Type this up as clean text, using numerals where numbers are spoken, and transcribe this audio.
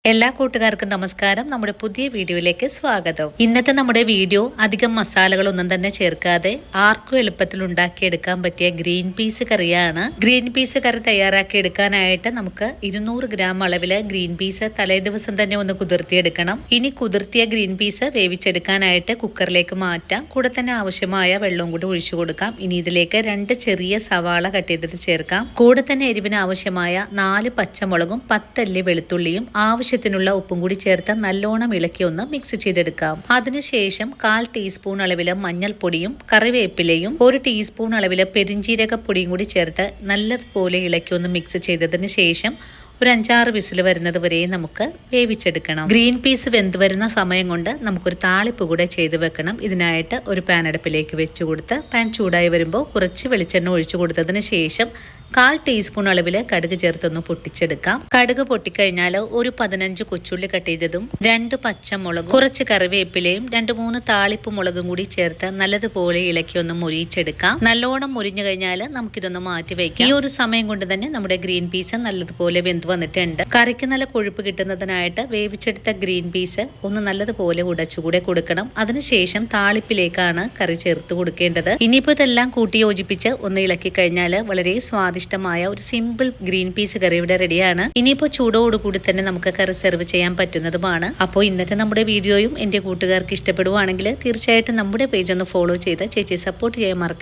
എല്ലാ കൂട്ടുകാർക്കും നമസ്കാരം. നമ്മുടെ പുതിയ വീഡിയോയിലേക്ക് സ്വാഗതം. ഇന്നത്തെ നമ്മുടെ വീഡിയോ അധികം മസാലകളൊന്നും തന്നെ ചേർക്കാതെ ആർക്കും എളുപ്പത്തിൽ ഉണ്ടാക്കിയെടുക്കാൻ പറ്റിയ ഗ്രീൻ പീസ് കറിയാണ്. ഗ്രീൻ പീസ് കറി തയ്യാറാക്കി എടുക്കാനായിട്ട് നമുക്ക് 200 ഗ്രാം അളവില് ഗ്രീൻ പീസ് തലേ ദിവസം തന്നെ ഒന്ന് കുതിർത്തിയെടുക്കണം. ഇനി കുതിർത്തിയ ഗ്രീൻ പീസ് വേവിച്ചെടുക്കാനായിട്ട് കുക്കറിലേക്ക് മാറ്റാം. കൂടെ തന്നെ ആവശ്യമായ വെള്ളവും കൂടി ഒഴിച്ചു കൊടുക്കാം. ഇനി ഇതിലേക്ക് 2 ചെറിയ സവാള കട്ട് ചെയ്തിട്ട് ചേർക്കാം. കൂടെ തന്നെ എരിവിന് ആവശ്യമായ 4 പച്ചമുളകും 10 അല്ലി വെളുത്തുള്ളിയും ആവശ്യത്തിനുള്ള ഉപ്പും കൂടി ചേർത്ത് നല്ലോണം ഇളക്കി ഒന്ന് മിക്സ് ചെയ്തെടുക്കാം. അതിനുശേഷം 1/4 ടീസ്പൂൺ അളവില് മഞ്ഞൾപ്പൊടിയും കറിവേപ്പിലയും 1 ടീസ്പൂൺ അളവില് പെരിഞ്ജീരകപ്പൊടിയും കൂടി ചേർത്ത് നല്ലതുപോലെ ഇളക്കി ഒന്ന് മിക്സ് ചെയ്തതിന് ശേഷം ഒരു 5-6 വിസിൽ വരുന്നത് വരെ നമുക്ക് വേവിച്ചെടുക്കണം. ഗ്രീൻ പീസ് വെന്ത് വരുന്ന സമയം കൊണ്ട് നമുക്കൊരു താളിപ്പ് കൂടെ ചെയ്ത് വെക്കണം. ഇതിനായിട്ട് ഒരു പാൻ അടുപ്പിലേക്ക് വെച്ച് കൊടുത്ത് പാൻ ചൂടായി വരുമ്പോൾ കുറച്ച് വെളിച്ചെണ്ണ ഒഴിച്ചു കൊടുത്തതിന് ശേഷം 1/4 ടീസ്പൂൺ അളവില് കടുക് ചേർത്തൊന്ന് പൊട്ടിച്ചെടുക്കാം. കടുക് പൊട്ടിക്കഴിഞ്ഞാൽ ഒരു 15 കൊച്ചുള്ളി കട്ട് ചെയ്തതും 2 പച്ചമുളകും കുറച്ച് കറിവേപ്പിലയും 2-3 താളിപ്പ് മുളകും കൂടി ചേർത്ത് നല്ലതുപോലെ ഇളക്കി ഒന്ന് മുരിച്ചെടുക്കാം. നല്ലോണം മുരിഞ്ഞു കഴിഞ്ഞാൽ നമുക്കിതൊന്ന് മാറ്റി വയ്ക്കാം. ഈ ഒരു സമയം കൊണ്ട് തന്നെ നമ്മുടെ ഗ്രീൻ പീസ് നല്ലതുപോലെ വെന്ത് വന്നിട്ടുണ്ട്. കറിക്ക് നല്ല കൊഴുപ്പ് കിട്ടുന്നതിനായിട്ട് വേവിച്ചെടുത്ത ഗ്രീൻ പീസ് ഒന്ന് നല്ലതുപോലെ ഉടച്ചുകൂടെ കൊടുക്കണം. അതിനുശേഷം താളിപ്പിലേക്കാണ് കറി ചേർത്ത് കൊടുക്കേണ്ടത്. ഇനിയിപ്പോൾ ഇതെല്ലാം കൂട്ടി യോജിപ്പിച്ച് ഒന്ന് ഇളക്കി കഴിഞ്ഞാൽ വളരെ സ്വാദിഷ്ടമായ ഒരു സിമ്പിൾ ഗ്രീൻ പീസ് കറി ഇവിടെ റെഡിയാണ്. ഇനിയിപ്പോൾ ചൂടോടുകൂടി തന്നെ നമുക്ക് കറി സെർവ് ചെയ്യാൻ പറ്റുന്നതുമാണ്. അപ്പോൾ ഇന്നത്തെ നമ്മുടെ വീഡിയോയും എന്റെ കൂട്ടുകാർക്ക് ഇഷ്ടപ്പെടുവാണെങ്കിൽ തീർച്ചയായിട്ടും നമ്മുടെ പേജ് ഒന്ന് ഫോളോ ചെയ്ത് ചേച്ചിയെ സപ്പോർട്ട് ചെയ്യാൻ മറക്കരുത്.